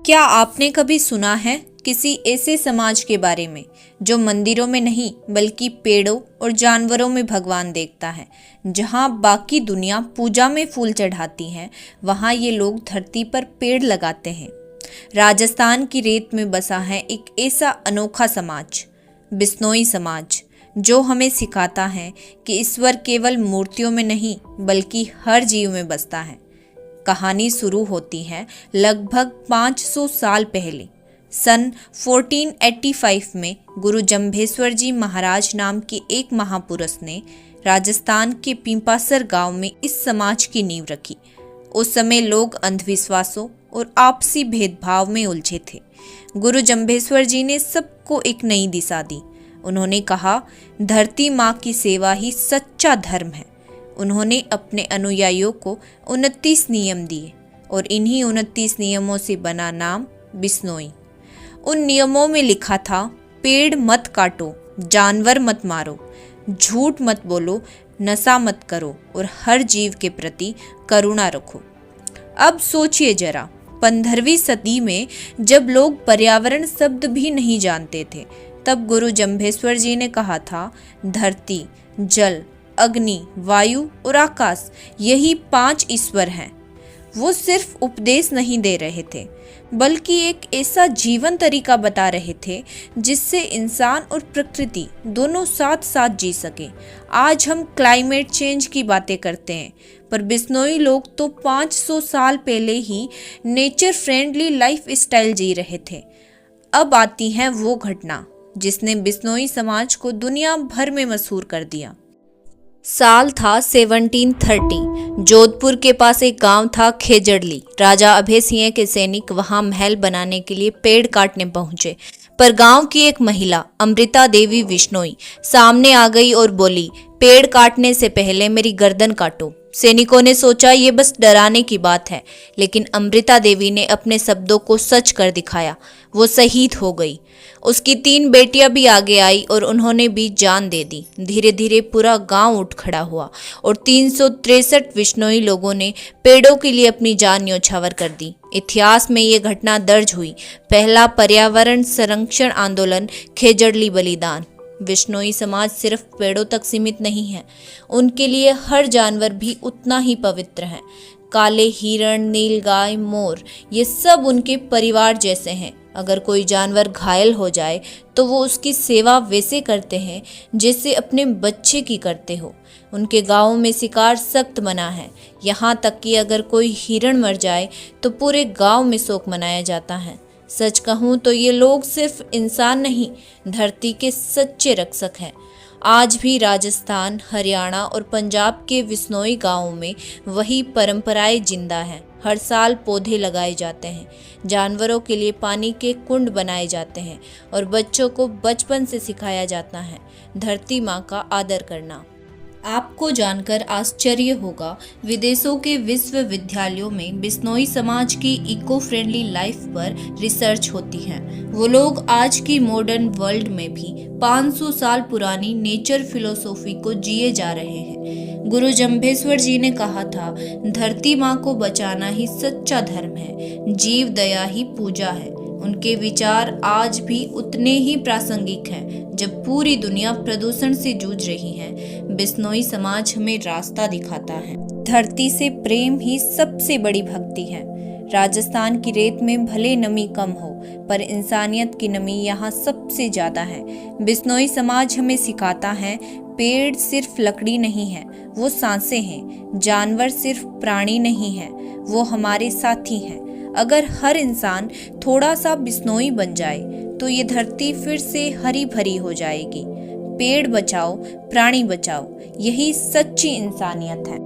क्या आपने कभी सुना है किसी ऐसे समाज के बारे में जो मंदिरों में नहीं बल्कि पेड़ों और जानवरों में भगवान देखता है। जहाँ बाकी दुनिया पूजा में फूल चढ़ाती है, वहाँ ये लोग धरती पर पेड़ लगाते हैं। राजस्थान की रेत में बसा है एक ऐसा अनोखा समाज, बिश्नोई समाज, जो हमें सिखाता है कि ईश्वर केवल मूर्तियों में नहीं बल्कि हर जीव में बसता है। कहानी शुरू होती है लगभग 500 साल पहले। सन 1485 में गुरु जम्भेश्वर जी महाराज नाम के एक महापुरुष ने राजस्थान के पिंपासर गांव में इस समाज की नींव रखी। उस समय लोग अंधविश्वासों और आपसी भेदभाव में उलझे थे। गुरु जम्भेश्वर जी ने सबको एक नई दिशा दी। उन्होंने कहा, धरती माँ की सेवा ही सच्चा धर्म है। उन्होंने अपने अनुयायियों को 29 नियम दिए और इन्हीं 29 नियमों से बना नाम बिश्नोई। उन नियमों में लिखा था, पेड़ मत काटो, जानवर मत मारो, झूठ मत बोलो, नशा मत करो और हर जीव के प्रति करुणा रखो। अब सोचिए जरा, 15वीं सदी में जब लोग पर्यावरण शब्द भी नहीं जानते थे, तब गुरु जम्भेश्वर जी ने कहा था, धरती, जल, अग्नि, वायु और आकाश, यही 5 ईश्वर हैं। वो सिर्फ उपदेश नहीं दे रहे थे, बल्कि एक ऐसा जीवन तरीका बता रहे थे जिससे इंसान और प्रकृति दोनों साथ साथ जी सके। आज हम क्लाइमेट चेंज की बातें करते हैं, पर बिश्नोई लोग तो 500 साल पहले ही नेचर फ्रेंडली लाइफ स्टाइल जी रहे थे। अब आती है वो घटना जिसने बिश्नोई समाज को दुनिया भर में मशहूर कर दिया। साल था 1730। जोधपुर के पास एक गांव था खेजड़ली। राजा अभय सिंह के सैनिक वहां महल बनाने के लिए पेड़ काटने पहुंचे, पर गांव की एक महिला अमृता देवी बिश्नोई सामने आ गई और बोली, पेड़ काटने से पहले मेरी गर्दन काटो। सैनिकों ने सोचा ये बस डराने की बात है, लेकिन अमृता देवी ने अपने शब्दों को सच कर दिखाया। वो शहीद हो गई। उसकी 3 बेटियां भी आगे आई और उन्होंने भी जान दे दी। धीरे धीरे पूरा गांव उठ खड़ा हुआ और 363 बिश्नोई लोगों ने पेड़ों के लिए अपनी जान न्यौछावर कर दी। इतिहास में ये घटना दर्ज हुई, पहला पर्यावरण संरक्षण आंदोलन, खेजड़ली बलिदान। बिश्नोई समाज सिर्फ पेड़ों तक सीमित नहीं है, उनके लिए हर जानवर भी उतना ही पवित्र है। काले हिरण, नीलगाय, मोर, ये सब उनके परिवार जैसे हैं। अगर कोई जानवर घायल हो जाए तो वो उसकी सेवा वैसे करते हैं जैसे अपने बच्चे की करते हो। उनके गाँव में शिकार सख्त मना है, यहाँ तक कि अगर कोई हिरण मर जाए तो पूरे गाँव में शोक मनाया जाता है। सच कहूँ तो ये लोग सिर्फ इंसान नहीं, धरती के सच्चे रक्षक हैं। आज भी राजस्थान, हरियाणा और पंजाब के बिश्नोई गांवों में वही परंपराएं जिंदा हैं। हर साल पौधे लगाए जाते हैं, जानवरों के लिए पानी के कुंड बनाए जाते हैं और बच्चों को बचपन से सिखाया जाता है धरती माँ का आदर करना। आपको जानकर आश्चर्य होगा, विदेशों के विश्वविद्यालयों में बिश्नोई समाज की इको फ्रेंडली लाइफ पर रिसर्च होती है। वो लोग आज की मॉडर्न वर्ल्ड में भी 500 साल पुरानी नेचर फिलोसॉफी को जिए जा रहे हैं। गुरु जम्भेश्वर जी ने कहा था, धरती माँ को बचाना ही सच्चा धर्म है, जीव दया ही पूजा है। उनके विचार आज भी उतने ही प्रासंगिक हैं जब पूरी दुनिया प्रदूषण से जूझ रही है। बिश्नोई समाज हमें रास्ता दिखाता है। धरती से प्रेम ही सबसे बड़ी भक्ति है। राजस्थान की रेत में भले नमी कम हो, पर इंसानियत की नमी यहाँ सबसे ज्यादा है। बिश्नोई समाज हमें सिखाता है, पेड़ सिर्फ लकड़ी नहीं है, वो सांसें हैं। जानवर सिर्फ प्राणी नहीं है, वो हमारे साथी हैं। अगर हर इंसान थोड़ा सा बिश्नोई बन जाए तो ये धरती फिर से हरी भरी हो जाएगी। पेड़ बचाओ, प्राणी बचाओ, यही सच्ची इंसानियत है।